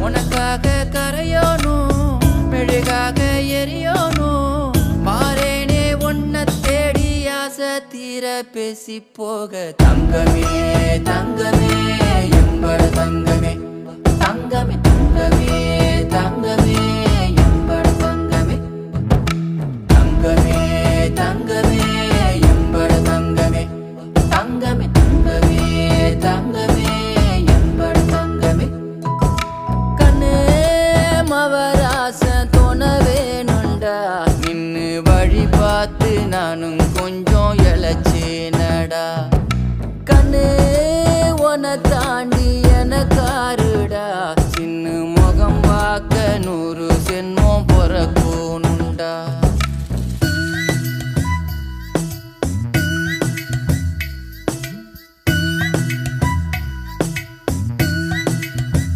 உனக்காக கரையோனும் மெழுகாக எரியோனும் மாறேனே உன்னை தேடி ஆசை தீர பேசி போக தங்கமே தங்கமே எம்பட தங்கமே